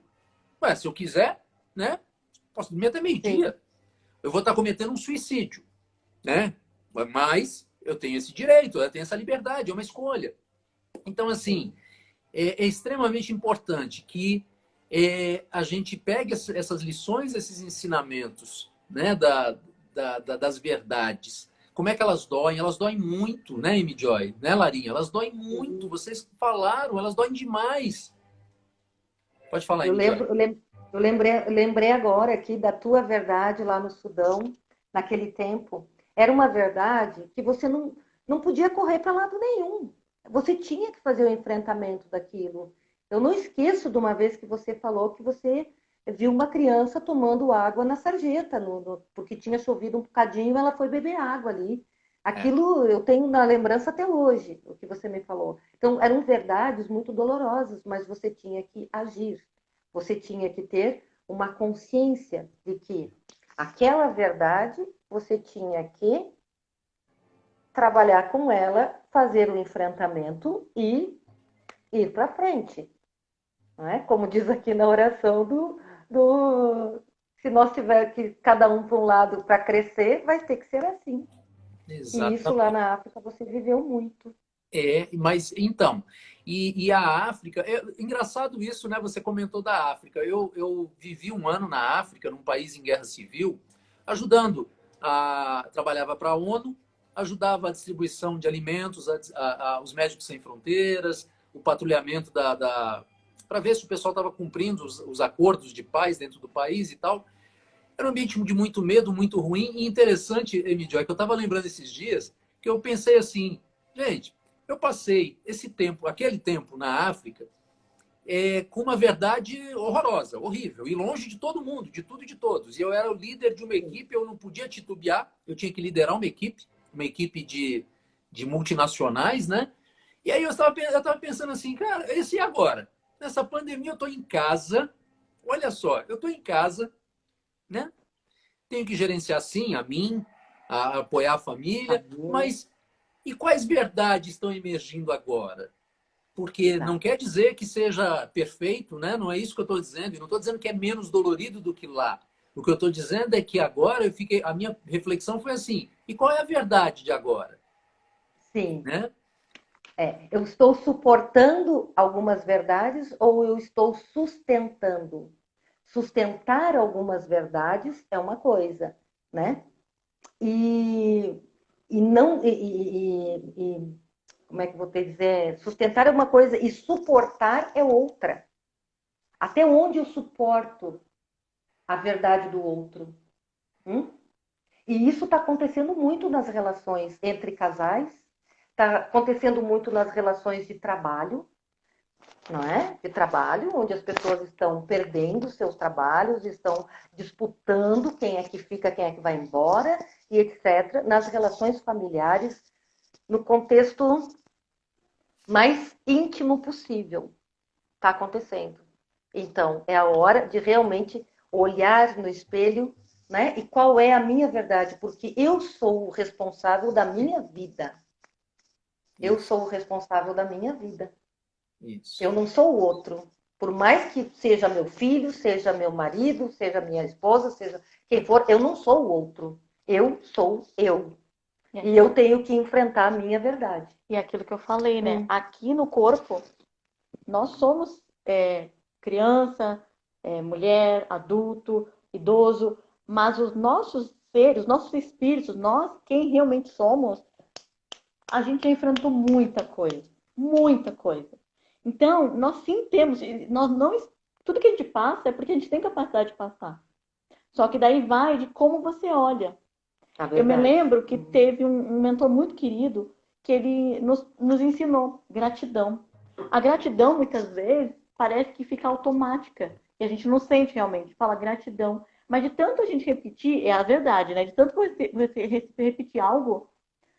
Ué, se eu quiser, né? Posso dormir até sim. meio-dia. Eu vou estar cometendo um suicídio, né? Mas eu tenho esse direito, eu tenho essa liberdade, é uma escolha. Então, assim, é extremamente importante que a gente pegue essas lições, esses ensinamentos, né, das verdades. Como é que elas doem? Elas doem muito, né, Amy Joy? Né, Larinha? Elas doem muito. Vocês falaram, elas doem demais. Pode falar, Eu Amy Joy. lembro, eu lembrei agora aqui da tua verdade lá no Sudão, naquele tempo. Era uma verdade que você não podia correr para lado nenhum. Você tinha que fazer o enfrentamento daquilo. Eu não esqueço de uma vez que você falou que você viu uma criança tomando água na sarjeta, porque tinha chovido um bocadinho e ela foi beber água ali. É, Aquilo eu tenho na lembrança até hoje, o que você me falou. Então, eram verdades muito dolorosas, mas você tinha que agir. Você tinha que ter uma consciência de que aquela verdade você tinha que trabalhar com ela, fazer o enfrentamento e ir para frente. Não é? Como diz aqui na oração se nós tiver que cada um para um lado para crescer, vai ter que ser assim. E isso lá exatamente. na África você viveu muito. Mas então, e a África, engraçado isso, né? Você comentou da África. Eu vivi um ano na África, num país em guerra civil, ajudando trabalhava para a ONU, ajudava a distribuição de alimentos, os Médicos Sem Fronteiras, o patrulhamento para ver se o pessoal estava cumprindo os acordos de paz dentro do país e tal. Era um ambiente de muito medo, muito ruim. E interessante, Emidio, que eu estava lembrando esses dias, que eu pensei assim, gente, eu passei aquele tempo na África, com uma verdade horrorosa, horrível, e longe de todo mundo, de tudo e de todos. E eu era o líder de uma equipe, eu não podia titubear, eu tinha que liderar uma equipe de multinacionais, né? E aí eu estava pensando assim, cara, e agora? Nessa pandemia eu estou em casa, olha só, eu estou em casa, né? Tenho que gerenciar sim a mim, a apoiar a família, mas e quais verdades estão emergindo agora? Porque não quer dizer que seja perfeito, né? Não é isso que eu estou dizendo. Eu não estou dizendo que é menos dolorido do que lá. O que eu estou dizendo é que agora a minha reflexão foi assim: e qual é a verdade de agora? Sim. Né? Eu estou suportando algumas verdades ou eu estou sustentando? Sustentar algumas verdades é uma coisa, né? E, e não como é que eu vou te dizer? Sustentar é uma coisa e suportar é outra. Até onde eu suporto a verdade do outro? Hum? E isso está acontecendo muito nas relações entre casais, está acontecendo muito nas relações de trabalho, não é? De trabalho, onde as pessoas estão perdendo seus trabalhos, estão disputando quem é que fica, quem é que vai embora, e etc. Nas relações familiares, no contexto mais íntimo possível, está acontecendo. Então, é a hora de realmente olhar no espelho, né? E qual é a minha verdade? Porque eu sou o responsável da minha vida. Eu sou o responsável da minha vida. Isso. Eu não sou o outro. Por mais que seja meu filho, seja meu marido, seja minha esposa, seja quem for, eu não sou o outro. Eu sou eu. E eu tenho que enfrentar a minha verdade. E aquilo que eu falei, né? Aqui no corpo, nós somos criança, mulher, adulto, idoso, mas os nossos seres, os nossos espíritos, nós, quem realmente somos, a gente já enfrentou muita coisa. Muita coisa. Então, nós sim temos, nós não, tudo que a gente passa é porque a gente tem capacidade de passar. Só que daí vai de como você olha. Eu me lembro que teve um mentor muito querido que ele nos ensinou gratidão. A gratidão, muitas vezes, parece que fica automática. E a gente não sente realmente. Fala gratidão. Mas de tanto a gente repetir, é a verdade, né? De tanto você repetir algo,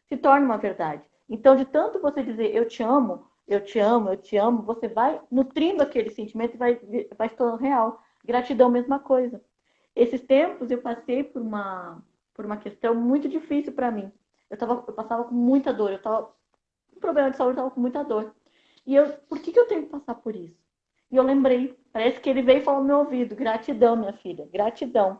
se torna uma verdade. Então, de tanto você dizer eu te amo, eu te amo, eu te amo, você vai nutrindo aquele sentimento e vai se tornando real. Gratidão, mesma coisa. Esses tempos eu passei por uma questão muito difícil para mim. Eu passava com muita dor, eu estava com problema de saúde, eu estava com muita dor. E por que eu tenho que passar por isso? E eu lembrei, parece que ele veio e falou no meu ouvido, gratidão, minha filha, gratidão.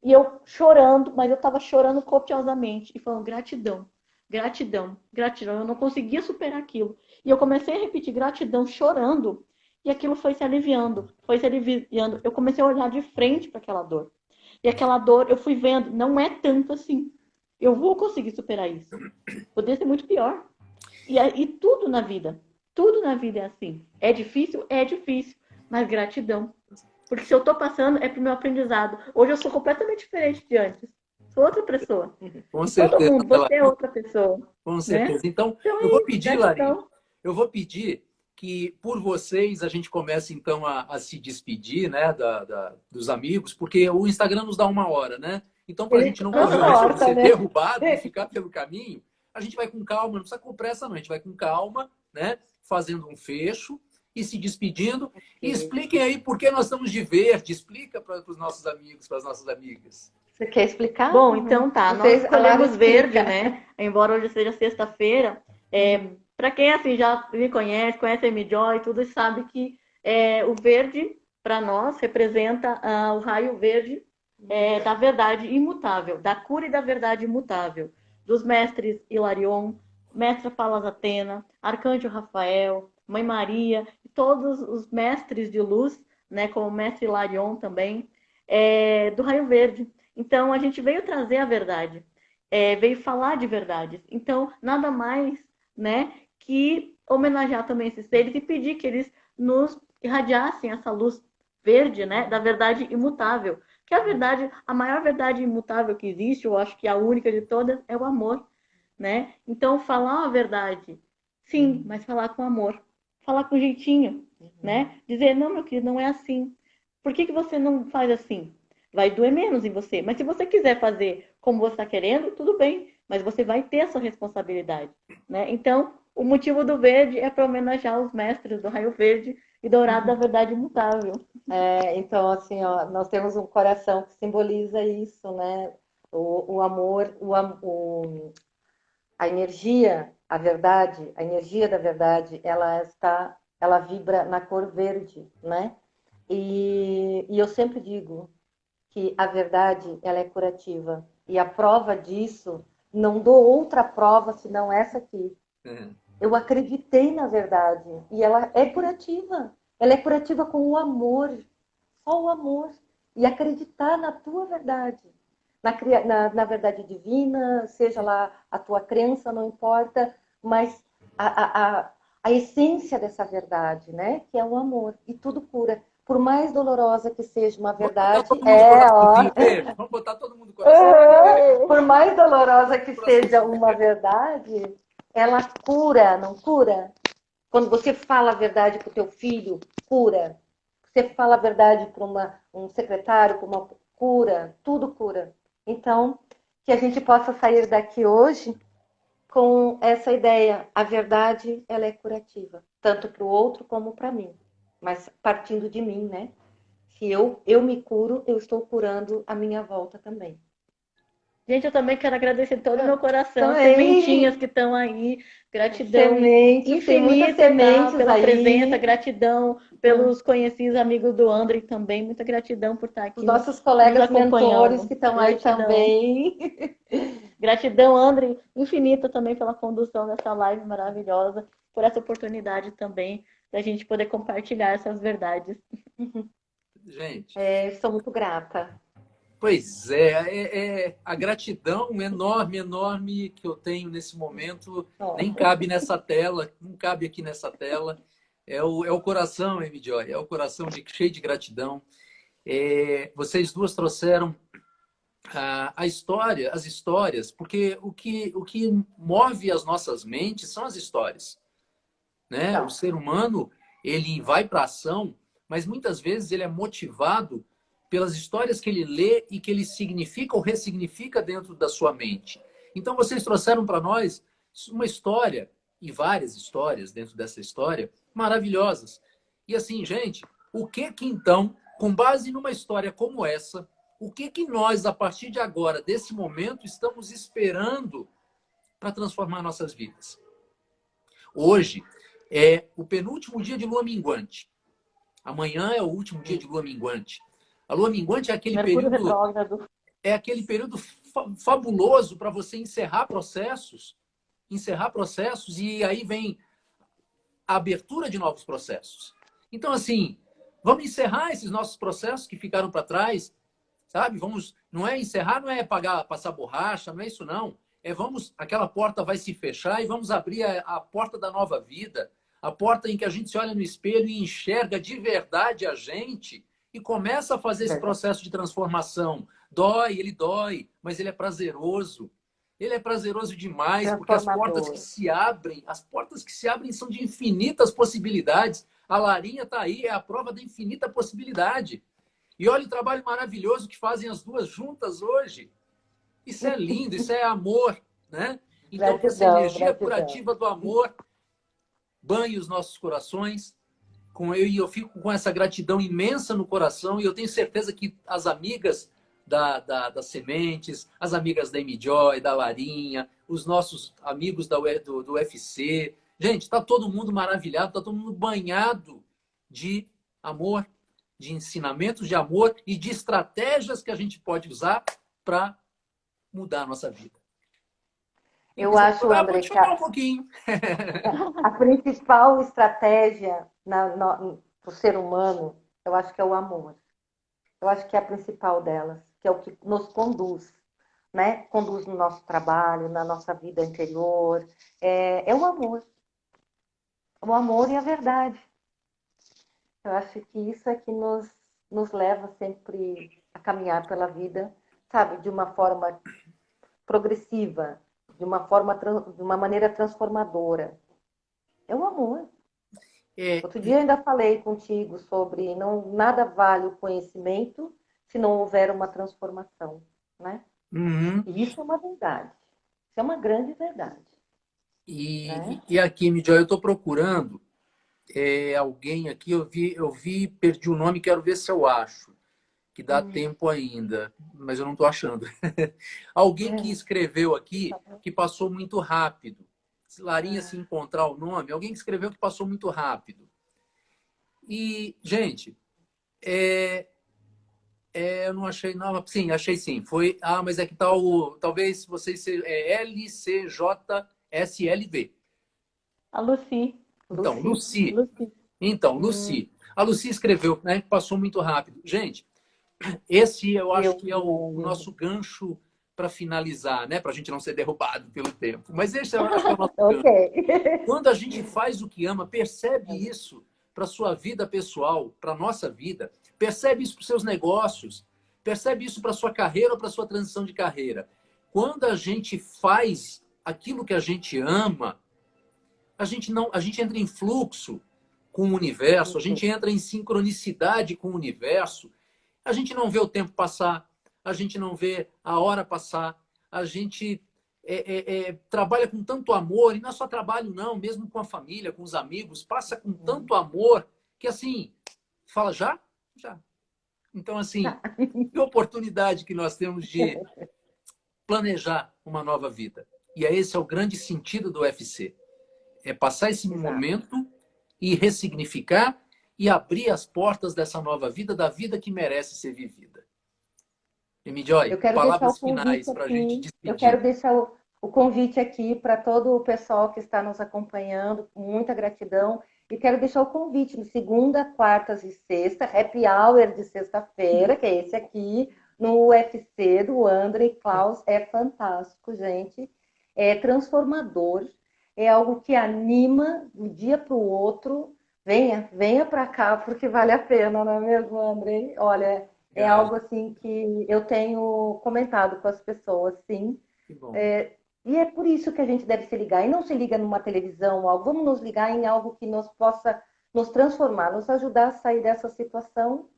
E eu chorando, mas eu estava chorando copiosamente e falando gratidão, gratidão, gratidão. Eu não conseguia superar aquilo. E eu comecei a repetir gratidão chorando e aquilo foi se aliviando, foi se aliviando. Eu comecei a olhar de frente para aquela dor. E aquela dor, eu fui vendo, não é tanto assim. Eu vou conseguir superar isso. Poderia ser muito pior. E tudo na vida é assim. É difícil? É difícil. Mas gratidão. Porque se eu tô passando, é pro meu aprendizado. Hoje eu sou completamente diferente de antes. Sou outra pessoa. Com E todo certeza. mundo, você é outra pessoa. Com certeza. Né? Então, Então eu é vou isso, pedir, Lari, gratidão. eu vou pedir que, por vocês, a gente comece, então, a se despedir, né, dos amigos, porque o Instagram nos dá 1 hora, né? Então, para a gente não correr o risco de Transporta, ser né? derrubado e ficar pelo caminho, a gente vai com calma, não precisa com pressa, não. A gente vai com calma, né, fazendo um fecho e se despedindo. E expliquem aí por que nós estamos de verde. Explica para os nossos amigos, para as nossas amigas. Você quer explicar? Bom, então tá. Nós escolhemos verde, né? Embora hoje seja sexta-feira. Para quem assim já me conhece, conhece a Amy-Joy e tudo, sabe que o verde, para nós, representa o raio verde da verdade imutável, da cura e da verdade imutável. Dos mestres Hilarion, mestra Palas Atena, Arcanjo Rafael, Mãe Maria, todos os mestres de luz, né, como o mestre Hilarion também, do raio verde. Então, a gente veio trazer a verdade, veio falar de verdades. Então, nada mais, né, que homenagear também esses seres e pedir que eles nos irradiassem essa luz verde, né, da verdade imutável. Que a verdade, a maior verdade imutável que existe, eu acho que a única de todas, é o amor, né? Então, falar a verdade, sim, mas falar com amor. Falar com jeitinho, né? Dizer, não, meu querido, não é assim. Por que você não faz assim? Vai doer menos em você. Mas se você quiser fazer como você está querendo, tudo bem. Mas você vai ter essa responsabilidade, né? Então, o motivo do verde é para homenagear os mestres do raio verde e dourado da verdade imutável. Então, assim, ó, nós temos um coração que simboliza isso, né? O amor, a energia, a verdade, a energia da verdade, ela vibra na cor verde, né? E eu sempre digo que a verdade, ela é curativa. E a prova disso, não dou outra prova senão essa aqui. É. Eu acreditei na verdade e ela é curativa. Ela é curativa com o amor, só o amor. E acreditar na tua verdade, na verdade divina, seja lá a tua crença, não importa, mas a essência dessa verdade, né? Que é o amor. E tudo cura. Por mais dolorosa que seja uma Vamos botar verdade, todo mundo coraçãozinho ó. verde? Vamos botar todo mundo coraçãozinho verde? Por mais dolorosa que seja Coraçãozinho uma verde. verdade, ela cura, não cura? Quando você fala a verdade para o teu filho, cura. Você fala a verdade para um secretário, para uma cura, tudo cura. Então, que a gente possa sair daqui hoje com essa ideia. A verdade, ela é curativa, tanto para o outro como para mim. Mas partindo de mim, né? Se eu me curo, eu estou curando a minha volta também. Gente, eu também quero agradecer todo o meu coração, as sementinhas Também, que estão aí. Gratidão sementes, tem muitas infinita, tá? sementes Pela presença, aí. gratidão pelos conhecidos amigos do André também. Muita gratidão por estar Os aqui nossos nos colegas mentores acompanhando. que estão aí Gratidão. também. Gratidão, André, infinita também pela condução dessa live maravilhosa, por essa oportunidade também da gente poder compartilhar essas verdades. Gente, Sou muito grata. pois é a gratidão enorme, enorme que eu tenho nesse momento, nem Nossa. cabe nessa tela, não cabe aqui nessa tela. É o coração, Amy Joy, é o coração cheio de gratidão. Vocês duas trouxeram a história, as histórias, porque o que move as nossas mentes são as histórias, né? O Então, ser humano, ele vai para a ação, mas muitas vezes ele é motivado pelas histórias que ele lê e que ele significa ou ressignifica dentro da sua mente. Então, vocês trouxeram para nós uma história, e várias histórias dentro dessa história, maravilhosas. E assim, gente, o que que então, com base numa história como essa, o que que nós, a partir de agora, desse momento, estamos esperando para transformar nossas vidas? Hoje é o penúltimo dia de lua minguante. Amanhã é o último dia de lua minguante. A lua minguante Mercúrio retrógrado. é aquele período fabuloso para você encerrar processos e aí vem a abertura de novos processos. Então assim, vamos encerrar esses nossos processos que ficaram para trás, sabe? Vamos, não é encerrar, não é passar borracha, não é isso não. Aquela porta vai se fechar e vamos abrir a porta da nova vida, a porta em que a gente se olha no espelho e enxerga de verdade a gente e começa a fazer esse processo de transformação. Ele dói, mas ele é prazeroso. Ele é prazeroso demais, porque transformador. as portas que se abrem são de infinitas possibilidades. A Larinha está aí, é a prova da infinita possibilidade. E olha o trabalho maravilhoso que fazem as duas juntas hoje. Isso é lindo, isso é amor, né? Então, que essa Gratidão, energia gratidão. curativa do amor banhe os nossos corações. Eu fico com essa gratidão imensa no coração e eu tenho certeza que as amigas das Sementes, as amigas da Amy Joy, da Larinha, os nossos amigos do UFC, gente, está todo mundo maravilhado, está todo mundo banhado de amor, de ensinamentos de amor e de estratégias que a gente pode usar para mudar a nossa vida. Quem Eu quiser acho, jogar, André, pode que jogar um pouquinho. a principal estratégia para o ser humano, eu acho que é o amor. Eu acho que é a principal delas, que é o que nos conduz, né? Conduz no nosso trabalho, na nossa vida interior. É o amor. O amor e a verdade. Eu acho que isso é que nos leva sempre a caminhar pela vida, sabe, de uma forma progressiva, de uma maneira transformadora. É o amor. É, Outro dia eu ainda falei contigo sobre nada vale o conhecimento se não houver uma transformação, né? uhum. E isso é uma verdade. Isso é uma grande verdade, E, né? e aqui, Midió, eu estou procurando alguém aqui, perdi o nome, quero ver se eu acho. que dá tempo ainda, mas eu não estou achando. Alguém que escreveu aqui que passou muito rápido. Se Larinha se encontrar o nome, alguém que escreveu que passou muito rápido. E, gente, eu não achei, não. Sim, achei sim. Foi, mas é que tá talvez vocês sejam, LCJSLV. A Lucy. Então, Lucy. Lucy. Então, Lucy. A Lucy escreveu, né, que passou muito rápido. Gente, esse eu acho que é o nosso gancho para finalizar, né? Para a gente não ser derrubado pelo tempo. Mas esse eu acho que é o nosso gancho. Quando a gente faz o que ama, percebe isso para a sua vida pessoal, para a nossa vida, percebe isso para os seus negócios, percebe isso para a sua carreira ou para a sua transição de carreira. Quando a gente faz aquilo que a gente ama, a gente entra em fluxo com o universo, a gente entra em sincronicidade com o universo, a gente não vê o tempo passar, a gente não vê a hora passar, a gente trabalha com tanto amor, e não é só trabalho não, mesmo com a família, com os amigos, passa com tanto amor, que assim, fala já? Já. Então assim, que oportunidade que nós temos de planejar uma nova vida. E esse é o grande sentido do UFC. É passar esse momento e ressignificar e abrir as portas dessa nova vida, da vida que merece ser vivida. Amy Joy, palavras finais para a gente despedir. Eu quero deixar o convite aqui para todo o pessoal que está nos acompanhando, com muita gratidão. E quero deixar o convite no segunda, quartas e sexta, happy hour de sexta-feira, que é esse aqui, no UFC do André Klaus. É fantástico, gente. É transformador. É algo que anima de um dia para o outro. Venha para cá, porque vale a pena, não é mesmo, André? Olha, é algo assim que eu tenho comentado com as pessoas, sim. Que bom. E é por isso que a gente deve se ligar. E não se liga numa televisão, algo. Vamos nos ligar em algo que nos possa nos transformar, nos ajudar a sair dessa situação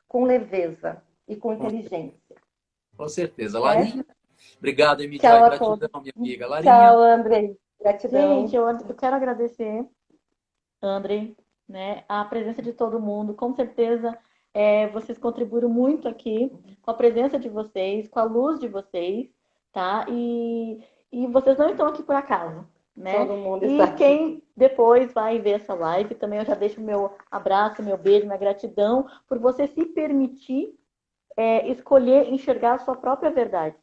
com leveza e com inteligência. Com certeza. Larinha, obrigado, Amy Joy. Tchau a Gratidão, todos. minha amiga. Larinha. Tchau, André. Gratidão. Gente, eu quero agradecer, André, né, a presença de todo mundo. Com certeza, vocês contribuíram muito aqui com a presença de vocês, com a luz de vocês, tá? E vocês não estão aqui por acaso, né? Todo mundo está aqui. E quem depois vai ver essa live, também eu já deixo o meu abraço, meu beijo, minha gratidão por você se permitir escolher enxergar a sua própria verdade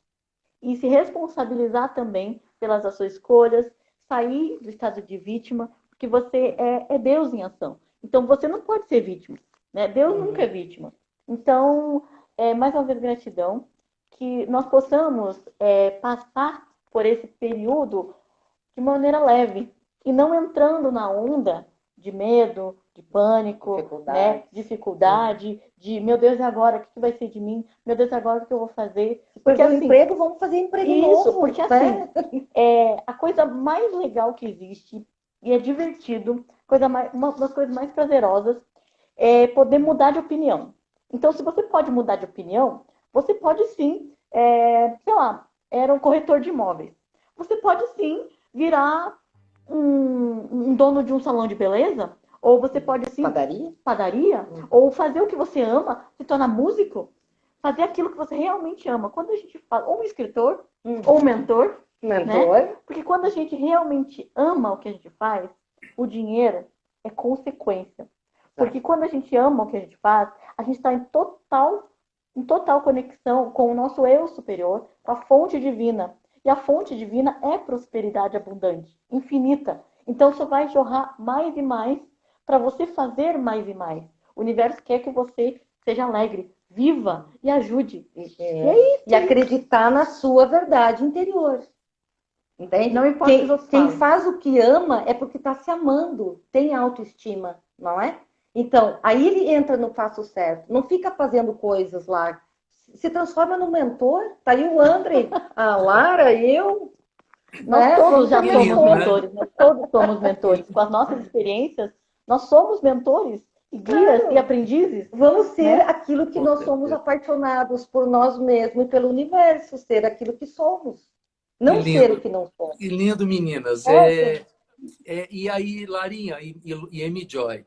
e se responsabilizar também pelas suas escolhas, sair do estado de vítima, porque você é Deus em ação. Então, você não pode ser vítima, né? Deus nunca é vítima. Então, mais uma vez, gratidão, que nós possamos passar por esse período de maneira leve e não entrando na onda de medo, de pânico, dificuldade, de meu Deus, e agora? O que vai ser de mim? Meu Deus, agora o que eu vou fazer? Porque assim, emprego, vamos fazer emprego novo. Porque assim, a coisa mais legal que existe, e é divertido, uma das coisas mais prazerosas, é poder mudar de opinião. Então, se você pode mudar de opinião, você pode sim, sei lá, era um corretor de imóveis. Você pode sim virar um dono de um salão de beleza, ou você pode sim... Padaria, ou fazer o que você ama, se tornar músico, fazer aquilo que você realmente ama. Quando a gente fala, ou um escritor, ou um mentor, né? Porque quando a gente realmente ama o que a gente faz, o dinheiro é consequência. Porque quando a gente ama o que a gente faz, a gente está em total conexão com o nosso eu superior, com a fonte divina. E a fonte divina é prosperidade abundante, infinita. Então, só vai jorrar mais e mais para você fazer mais e mais. O universo quer que você seja alegre, viva e ajude. E é isso. E acreditar na sua verdade interior. Entende? Não importa quem faz o que ama é porque está se amando, tem autoestima, não é? Então, aí ele entra no passo certo. Não fica fazendo coisas lá. Se transforma no mentor. Tá aí o André, a Lara, eu. Nós todos já somos mentores. Nós todos somos mentores. Com as nossas experiências, nós somos mentores e guias e aprendizes. Vamos ser aquilo que nós somos apaixonados por nós mesmos e pelo universo. Ser aquilo que somos. Não ser o que não somos. Que lindo, meninas. E aí, Larinha e Amy Joy,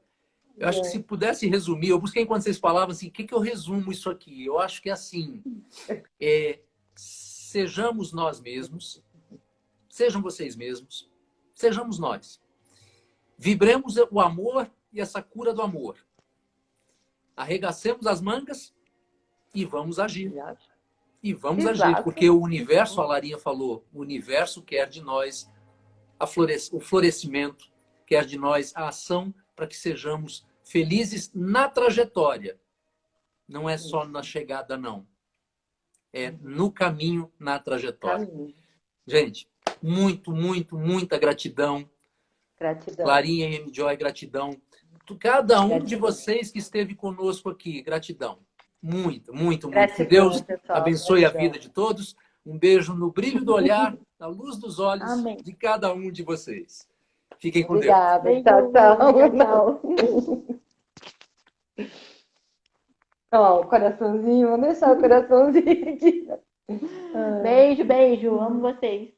Eu acho que se pudesse resumir, eu busquei enquanto vocês falavam assim, o que eu resumo isso aqui? Eu acho que é assim, sejamos nós mesmos, sejam vocês mesmos, sejamos nós. Vibremos o amor e essa cura do amor. Arregacemos as mangas e vamos agir. E vamos agir, porque o universo, a Larinha falou, o universo quer de nós o florescimento, quer de nós a ação para que sejamos felizes na trajetória. Não é só na chegada, não. É no caminho, na trajetória. Gente, muita gratidão. Gratidão. Larinha e M. Joy, gratidão. Cada um de vocês que esteve conosco aqui, gratidão. Muito. Gratidão, Que Deus pessoal, abençoe gratidão. a vida de todos. Um beijo no brilho do olhar, na luz dos olhos Amém. de cada um de vocês. Fiquem com Obrigada. Beijo, Tchau. tchau. Ó, o coraçãozinho. Vamos deixar o coraçãozinho aqui. Beijo. Amo vocês.